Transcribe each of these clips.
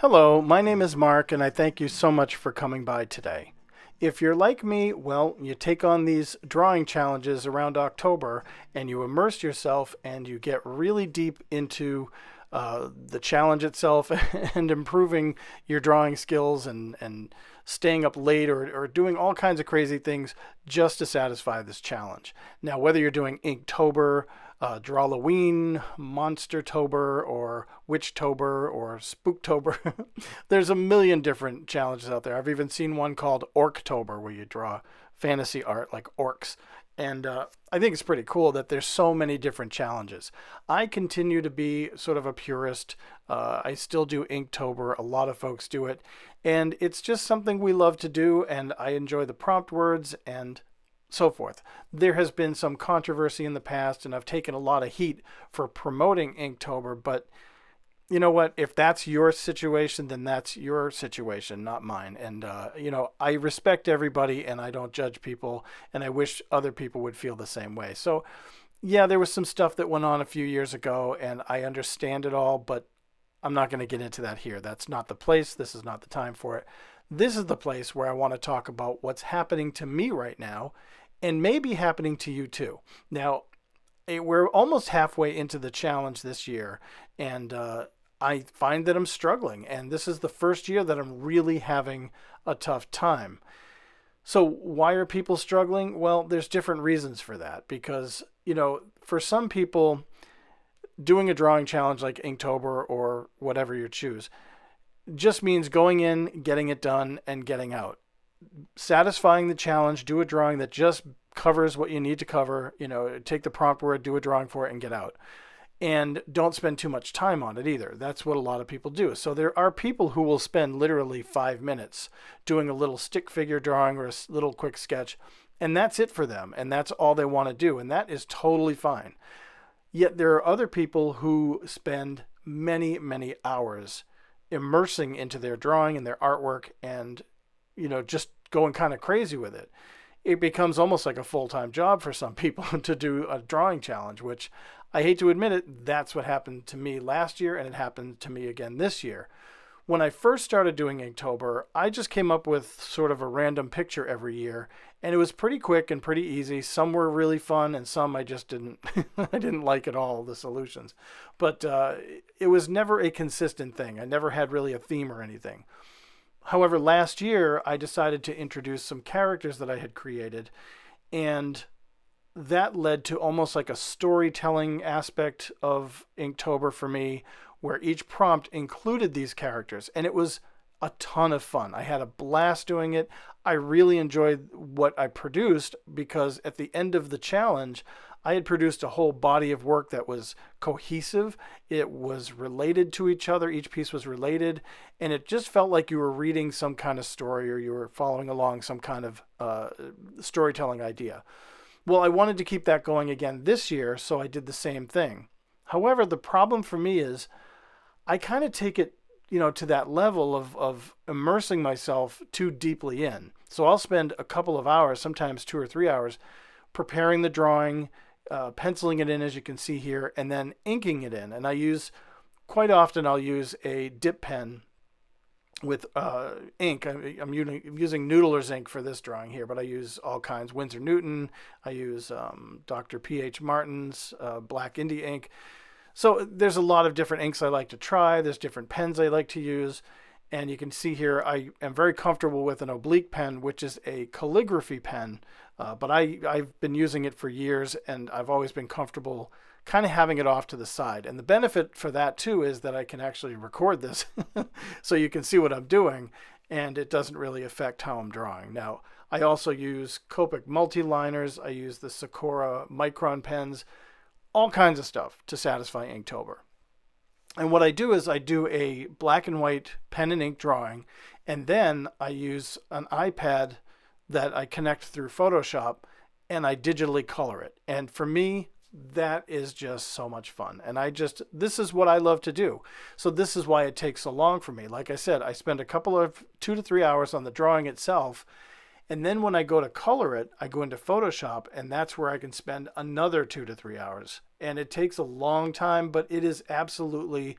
Hello, my name is Mark, and I thank you so much for coming by today. If you're like me, well, you take on these drawing challenges around October and you immerse yourself and you get really deep into the challenge itself and improving your drawing skills and staying up late or doing all kinds of crazy things just to satisfy this challenge. Now, whether you're doing Inktober, Drawloween, Monstertober, or Witchtober, or Spooktober. There's a million different challenges out there. I've even seen one called Orktober, where you draw fantasy art like orcs. And I think it's pretty cool that there's so many different challenges. I continue to be sort of a purist. I still do Inktober. A lot of folks do it. And it's just something we love to do. And I enjoy the prompt words and so forth. There has been some controversy in the past, and I've taken a lot of heat for promoting Inktober, but you know what? If that's your situation, then that's your situation, not mine. And, I respect everybody and I don't judge people, and I wish other people would feel the same way. So, yeah, there was some stuff that went on a few years ago, and I understand it all, but I'm not going to get into that here. That's not the place. This is not the time for it. This is the place where I want to talk about what's happening to me right now and maybe happening to you too. Now, we're almost halfway into the challenge this year, and I find that I'm struggling. And this is the first year that I'm really having a tough time. So, why are people struggling? Well, there's different reasons for that because, for some people, doing a drawing challenge like Inktober or whatever you choose just means going in, getting it done, and getting out. Satisfying the challenge, do a drawing that just covers what you need to cover, take the prompt word, do a drawing for it, and get out. And don't spend too much time on it either. That's what a lot of people do. So there are people who will spend literally 5 minutes doing a little stick figure drawing or a little quick sketch, and that's it for them, and that's all they want to do, and that is totally fine. Yet there are other people who spend many, many hours immersing into their drawing and their artwork and, just going kind of crazy with it. It becomes almost like a full-time job for some people to do a drawing challenge, which I hate to admit it, that's what happened to me last year, and it happened to me again this year. When I first started doing Inktober, I just came up with sort of a random picture every year, and it was pretty quick and pretty easy. Some were really fun, and some I just didn't I didn't like at all, the solutions. But it was never a consistent thing. I never had really a theme or anything. However, last year I decided to introduce some characters that I had created, and that led to almost like a storytelling aspect of Inktober for me, where each prompt included these characters, and it was a ton of fun. I had a blast doing it. I really enjoyed what I produced because at the end of the challenge, I had produced a whole body of work that was cohesive. It was related to each other. Each piece was related, and it just felt like you were reading some kind of story or you were following along some kind of storytelling idea. Well, I wanted to keep that going again this year, so I did the same thing. However, the problem for me is I kind of take it, to that level of immersing myself too deeply in. So I'll spend a couple of hours, sometimes 2 or 3 hours, preparing the drawing, penciling it in, as you can see here, and then inking it in. And quite often I'll use a dip pen with ink. I'm using Noodler's ink for this drawing here, but I use all kinds. Winsor Newton. I use Dr. P.H. Martin's Black Indie ink. So there's a lot of different inks I like to try. There's different pens I like to use. And you can see here I am very comfortable with an oblique pen, which is a calligraphy pen. But I've been using it for years, and I've always been comfortable kind of having it off to the side. And the benefit for that too is that I can actually record this so you can see what I'm doing, and it doesn't really affect how I'm drawing. Now, I also use Copic multi-liners. I use the Sakura Micron pens, all kinds of stuff to satisfy Inktober. And what I do is I do a black and white pen and ink drawing, and then I use an iPad that I connect through Photoshop, and I digitally color it. And for me, that is just so much fun. And this is what I love to do. So this is why it takes so long for me. Like I said, I spend a couple of 2 to 3 hours on the drawing itself. And then when I go to color it, I go into Photoshop, and that's where I can spend another 2 to 3 hours. And it takes a long time, but it is absolutely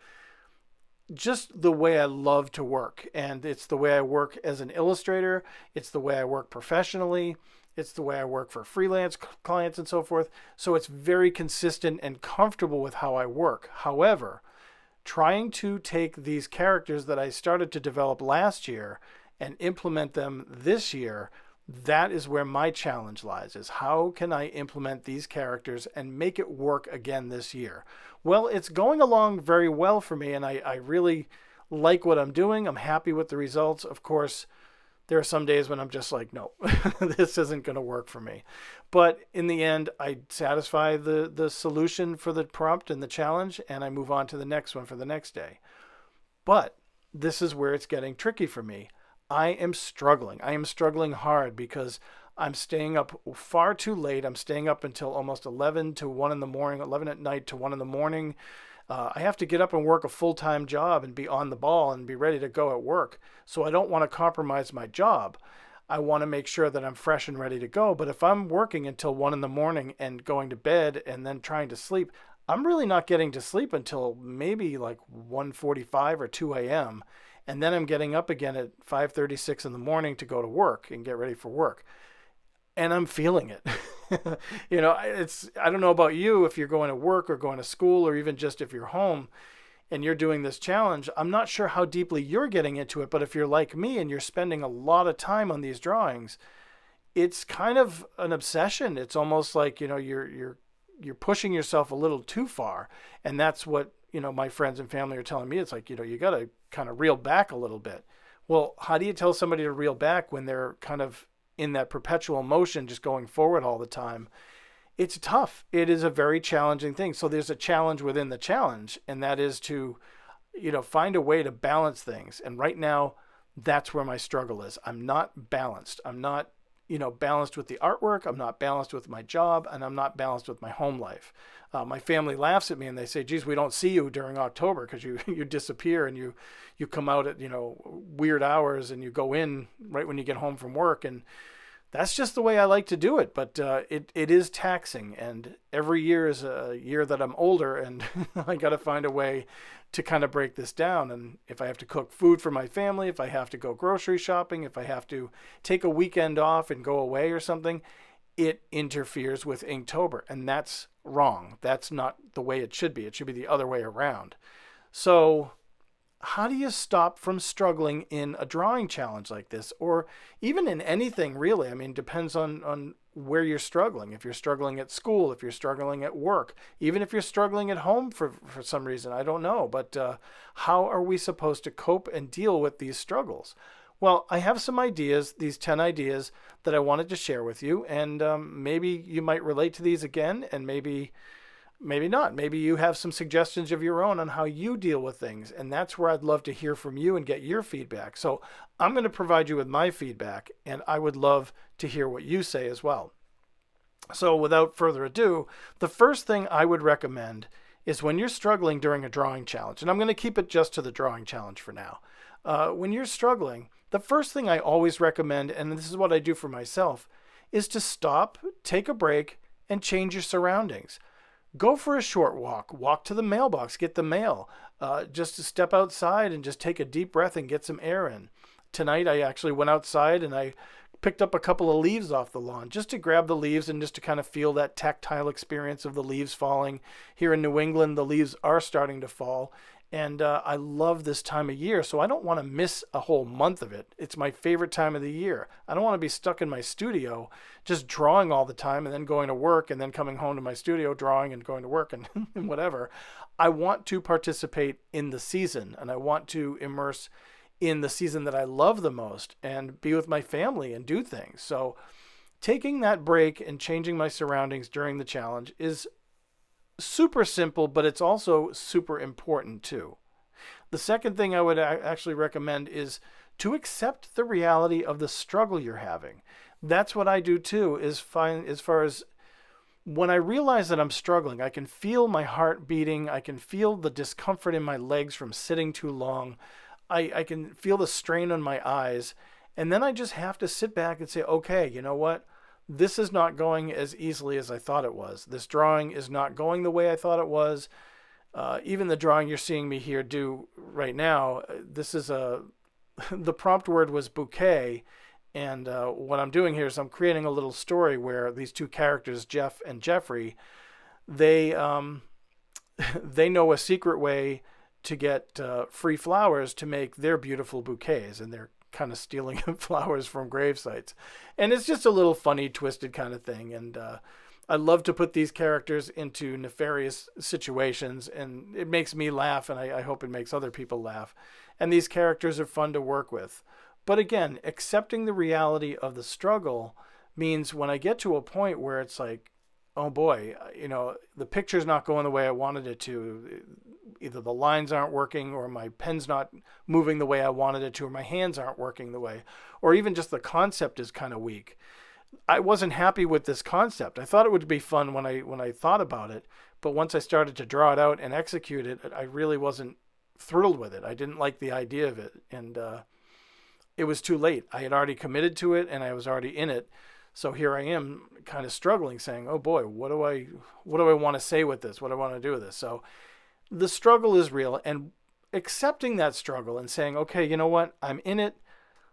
just the way I love to work. And it's the way I work as an illustrator. It's the way I work professionally. It's the way I work for freelance clients and so forth. So it's very consistent and comfortable with how I work. However, trying to take these characters that I started to develop last year and implement them this year, that is where my challenge lies, is how can I implement these characters and make it work again this year? Well, it's going along very well for me, and I really like what I'm doing. I'm happy with the results. Of course, there are some days when I'm just like, no, this isn't going to work for me. But in the end, I satisfy the solution for the prompt and the challenge, and I move on to the next one for the next day. But this is where it's getting tricky for me. I am struggling. I am struggling hard because I'm staying up far too late. I'm staying up until almost 11 to 1 in the morning, 11 at night to 1 in the morning. I have to get up and work a full-time job and be on the ball and be ready to go at work. So I don't want to compromise my job. I want to make sure that I'm fresh and ready to go. But if I'm working until 1 in the morning and going to bed and then trying to sleep, I'm really not getting to sleep until maybe like 1:45 or 2 a.m. And then I'm getting up again at 5:36 in the morning to go to work and get ready for work. And I'm feeling it. I don't know about you if you're going to work or going to school or even just if you're home and you're doing this challenge. I'm not sure how deeply you're getting into it, but if you're like me and you're spending a lot of time on these drawings, it's kind of an obsession. It's almost like, you're pushing yourself a little too far. And that's what, my friends and family are telling me. It's like, you got to kind of reel back a little bit. Well, how do you tell somebody to reel back when they're kind of in that perpetual motion, just going forward all the time? It's tough. It is a very challenging thing. So there's a challenge within the challenge, and that is to, find a way to balance things. And right now, that's where my struggle is. I'm not balanced. I'm not, balanced with the artwork. I'm not balanced with my job, and I'm not balanced with my home life. My family laughs at me and they say, geez, we don't see you during October because you disappear and you come out at, weird hours and you go in right when you get home from work. And that's just the way I like to do it. But it is taxing. And every year is a year that I'm older, and I got to find a way to kind of break this down. And if I have to cook food for my family, if I have to go grocery shopping, if I have to take a weekend off and go away or something, it interferes with Inktober. And that's wrong. That's not the way it should be. It should be the other way around. So how do you stop from struggling in a drawing challenge like this, or even in anything really? I mean, depends on where you're struggling. If you're struggling at school, if you're struggling at work, even if you're struggling at home for some reason, I don't know. But how are we supposed to cope and deal with these struggles? Well, I have some ideas, these 10 ideas that I wanted to share with you, and maybe you might relate to these again, and maybe not. Maybe you have some suggestions of your own on how you deal with things, and that's where I'd love to hear from you and get your feedback. So I'm going to provide you with my feedback, and I would love to hear what you say as well. So without further ado, the first thing I would recommend is when you're struggling during a drawing challenge, and I'm going to keep it just to the drawing challenge for now. When you're struggling, the first thing I always recommend, and this is what I do for myself, is to stop, take a break, and change your surroundings. Go for a short walk to the mailbox, get the mail, just to step outside and just take a deep breath and get some air in. Tonight I actually went outside and I picked up a couple of leaves off the lawn just to grab the leaves and just to kind of feel that tactile experience of the leaves falling. Here in New England, the leaves are starting to fall. And I love this time of year, so I don't want to miss a whole month of it. It's my favorite time of the year. I don't want to be stuck in my studio just drawing all the time and then going to work and then coming home to my studio drawing and going to work and, and whatever. I want to participate in the season, and I want to immerse in the season that I love the most and be with my family and do things. So taking that break and changing my surroundings during the challenge is super simple, but it's also super important too. The second thing I would actually recommend is to accept the reality of the struggle you're having. That's what I do too, is find as far as when I realize that I'm struggling, I can feel my heart beating. I can feel the discomfort in my legs from sitting too long. I can feel the strain on my eyes. And then I just have to sit back and say, okay, you know what? This is not going as easily as I thought it was. This drawing is not going the way I thought it was. Even the drawing you're seeing me here do right now, this is the prompt word was bouquet. And what I'm doing here is I'm creating a little story where these two characters, Jeff and Jeffrey, they they know a secret way to get free flowers to make their beautiful bouquets, and they're kind of stealing flowers from grave sites. And it's just a little funny, twisted kind of thing. And I love to put these characters into nefarious situations, and it makes me laugh, and I hope it makes other people laugh. And these characters are fun to work with. But again, accepting the reality of the struggle means when I get to a point where it's like, oh boy, the picture's not going the way I wanted it to. Either the lines aren't working, or my pen's not moving the way I wanted it to, or my hands aren't working the way, or even just the concept is kind of weak. I wasn't happy with this concept. I thought it would be fun when I thought about it, but once I started to draw it out and execute it, I really wasn't thrilled with it. I didn't like the idea of it, and it was too late. I had already committed to it, and I was already in it. So here I am, kind of struggling, saying, "Oh boy, what do I want to say with this? What do I want to do with this?" So the struggle is real, and accepting that struggle and saying, "Okay, you know what? I'm in it.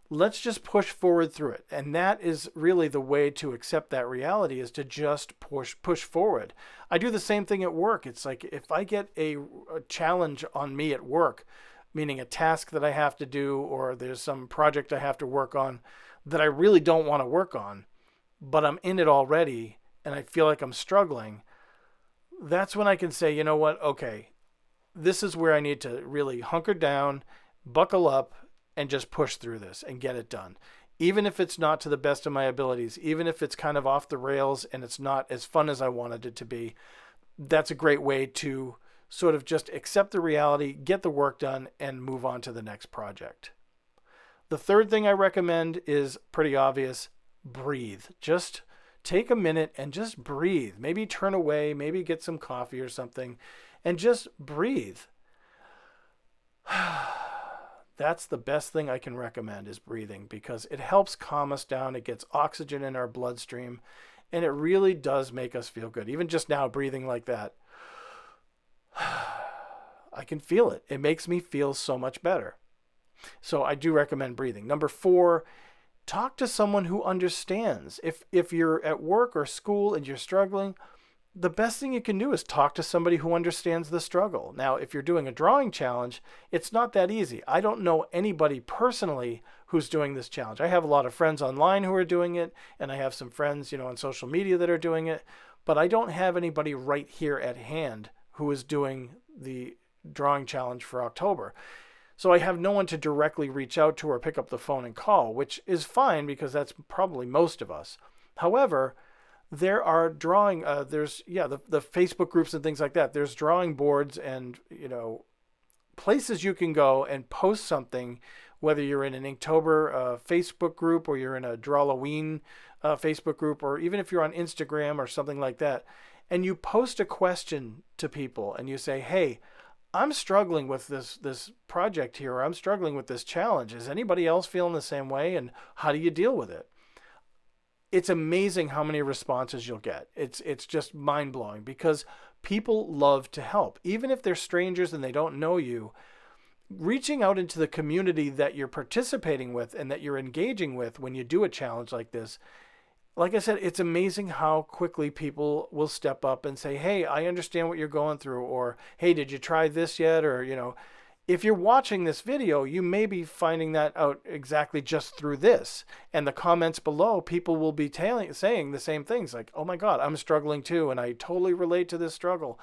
Let's just push forward through it." And that is really the way to accept that reality, is to just push forward. I do the same thing at work. It's like if I get a challenge on me at work, meaning a task that I have to do, or there's some project I have to work on that I really don't want to work on, but I'm in it already and I feel like I'm struggling, that's when I can say, you know what? Okay, this is where I need to really hunker down, buckle up, and just push through this and get it done. Even if it's not to the best of my abilities, even if it's kind of off the rails and it's not as fun as I wanted it to be, that's a great way to sort of just accept the reality, get the work done, and move on to the next project. The third thing I recommend is pretty obvious: breathe. Just take a minute and just breathe. Maybe turn away, maybe get some coffee or something, and just breathe. That's the best thing I can recommend, is breathing, because it helps calm us down. It gets oxygen in our bloodstream, and it really does make us feel good. Even just now, breathing like that, I can feel it. It makes me feel so much better. So I do recommend breathing. Number 4, talk to someone who understands. If you're at work or school and you're struggling, the best thing you can do is talk to somebody who understands the struggle. Now, if you're doing a drawing challenge, it's not that easy. I don't know anybody personally who's doing this challenge. I have a lot of friends online who are doing it, and I have some friends, on social media that are doing it, but I don't have anybody right here at hand who is doing the drawing challenge for October. So I have no one to directly reach out to or pick up the phone and call, which is fine because that's probably most of us. However, there are drawing, the Facebook groups and things like that. There's drawing boards and, places you can go and post something, whether you're in an Inktober Facebook group, or you're in a Drawloween Facebook group, or even if you're on Instagram or something like that, and you post a question to people and you say, "Hey, I'm struggling with this project here, or I'm struggling with this challenge. Is anybody else feeling the same way? And how do you deal with it?" It's amazing how many responses you'll get. It's just mind-blowing, because people love to help. Even if they're strangers and they don't know you, reaching out into the community that you're participating with and that you're engaging with when you do a challenge like this, like I said, it's amazing how quickly people will step up and say, "Hey, I understand what you're going through," or, "Hey, did you try this yet?" Or, if you're watching this video, you may be finding that out exactly just through this. And the comments below, people will be saying the same things, like, "Oh my God, I'm struggling too, and I totally relate to this struggle."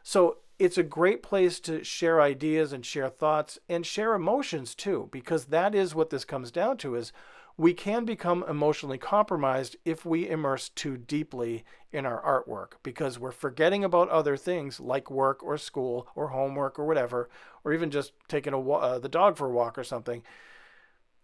So it's a great place to share ideas and share thoughts and share emotions too, because that is what this comes down to, is we can become emotionally compromised if we immerse too deeply in our artwork, because we're forgetting about other things like work or school or homework or whatever, or even just taking the dog for a walk or something.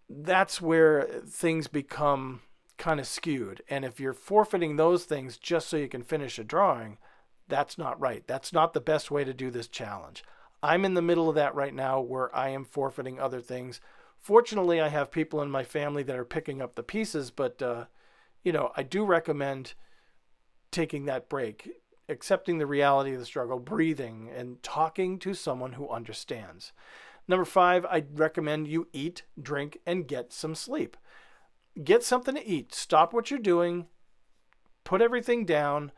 That's where things become kind of skewed. And if you're forfeiting those things just so you can finish a drawing, that's not right. That's not the best way to do this challenge. I'm in the middle of that right now, where I am forfeiting other things. Fortunately, I have people in my family that are picking up the pieces, but, I do recommend taking that break. accepting the reality of the struggle, breathing, and talking to someone who understands. Number 5, I recommend you eat, drink, and get some sleep. Get something to eat. Stop what you're doing. Put everything down.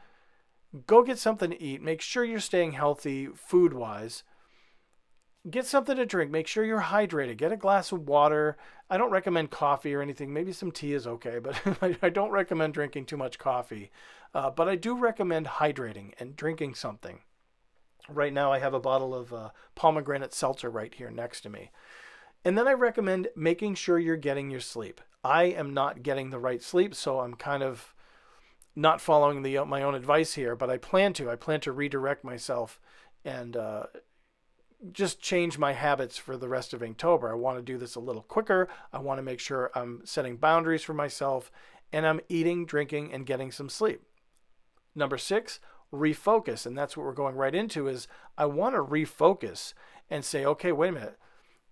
Go get something to eat. Make sure you're staying healthy food-wise. Get something to drink. Make sure you're hydrated. Get a glass of water. I don't recommend coffee or anything. Maybe some tea is okay, but I don't recommend drinking too much coffee. But I do recommend hydrating and drinking something. Right now I have a bottle of pomegranate seltzer right here next to me. And then I recommend making sure you're getting your sleep. I am not getting the right sleep, so I'm kind of not following my own advice here, but I plan to. I plan to redirect myself and just change my habits for the rest of Inktober. I want to do this a little quicker. I want to make sure I'm setting boundaries for myself, and I'm eating, drinking, and getting some sleep. Number 6, refocus. And that's what we're going right into is I want to refocus and say, okay, wait a minute.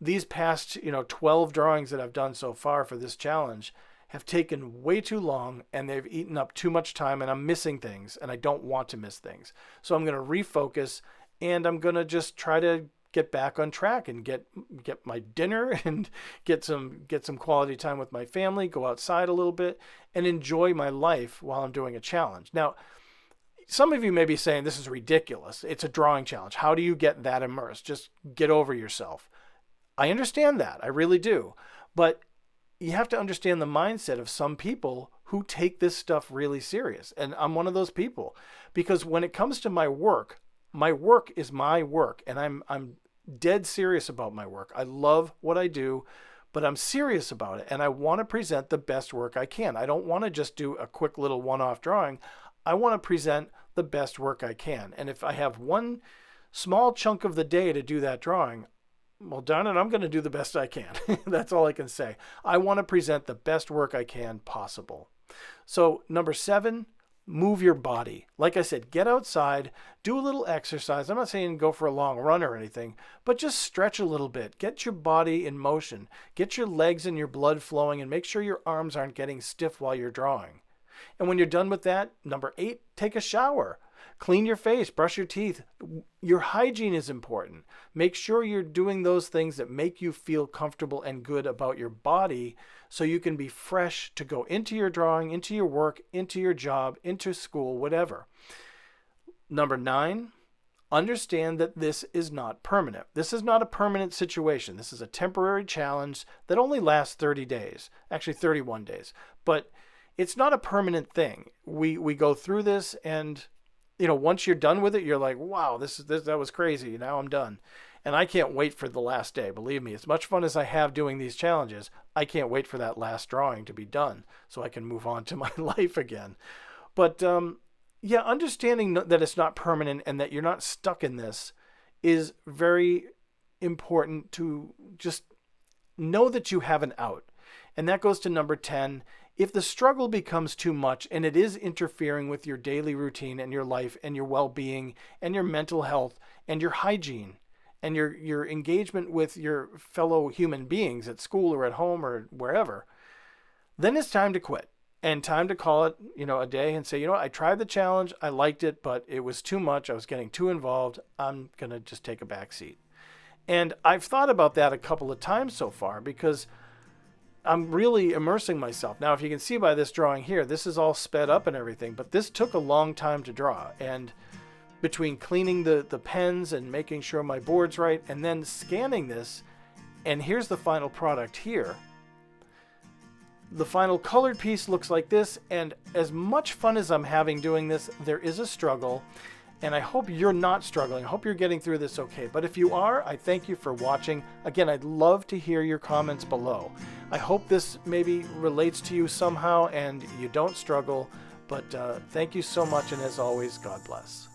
These past, 12 drawings that I've done so far for this challenge have taken way too long and they've eaten up too much time and I'm missing things and I don't want to miss things. So I'm going to refocus and I'm going to just try to get back on track and get my dinner and get some quality time with my family, go outside a little bit and enjoy my life while I'm doing a challenge. Now, some of you may be saying this is ridiculous. It's a drawing challenge. How do you get that immersed? Just get over yourself. I understand that. I really do. But you have to understand the mindset of some people who take this stuff really serious. And I'm one of those people because when it comes to my work is my work and I'm dead serious about my work. I love what I do, but I'm serious about it and I want to present the best work I can. I don't want to just do a quick little one-off drawing. I want to present the best work I can. And if I have one small chunk of the day to do that drawing, well, darn it, I'm going to do the best I can. That's all I can say. I want to present the best work I can possible. So number 7, move your body. Like I said, get outside, do a little exercise. I'm not saying go for a long run or anything, but just stretch a little bit. Get your body in motion. Get your legs and your blood flowing and make sure your arms aren't getting stiff while you're drawing. And when you're done with that, number 8, take a shower. Clean your face, brush your teeth. Your hygiene is important. Make sure you're doing those things that make you feel comfortable and good about your body so you can be fresh to go into your drawing, into your work, into your job, into school, whatever. Number 9, understand that this is not permanent. This is not a permanent situation. This is a temporary challenge that only lasts 30 days, actually 31 days. But it's not a permanent thing. We go through this and once you're done with it, you're like, wow, that was crazy. Now I'm done. And I can't wait for the last day. Believe me, as much fun as I have doing these challenges, I can't wait for that last drawing to be done so I can move on to my life again. But understanding that it's not permanent and that you're not stuck in this is very important to just know that you have an out. And that goes to number 10. If the struggle becomes too much and it is interfering with your daily routine and your life and your well-being and your mental health and your hygiene and your engagement with your fellow human beings at school or at home or wherever, then it's time to quit and time to call it, a day and say, I tried the challenge. I liked it, but it was too much. I was getting too involved. I'm going to just take a back seat. And I've thought about that a couple of times so far because I'm really immersing myself. Now, if you can see by this drawing here, this is all sped up and everything, but this took a long time to draw. And between cleaning the pens and making sure my board's right and then scanning this, and here's the final product here. The final colored piece looks like this, and as much fun as I'm having doing this, there is a struggle. And I hope you're not struggling. I hope you're getting through this okay. But if you are, I thank you for watching. Again, I'd love to hear your comments below. I hope this maybe relates to you somehow and you don't struggle. But thank you so much. And as always, God bless.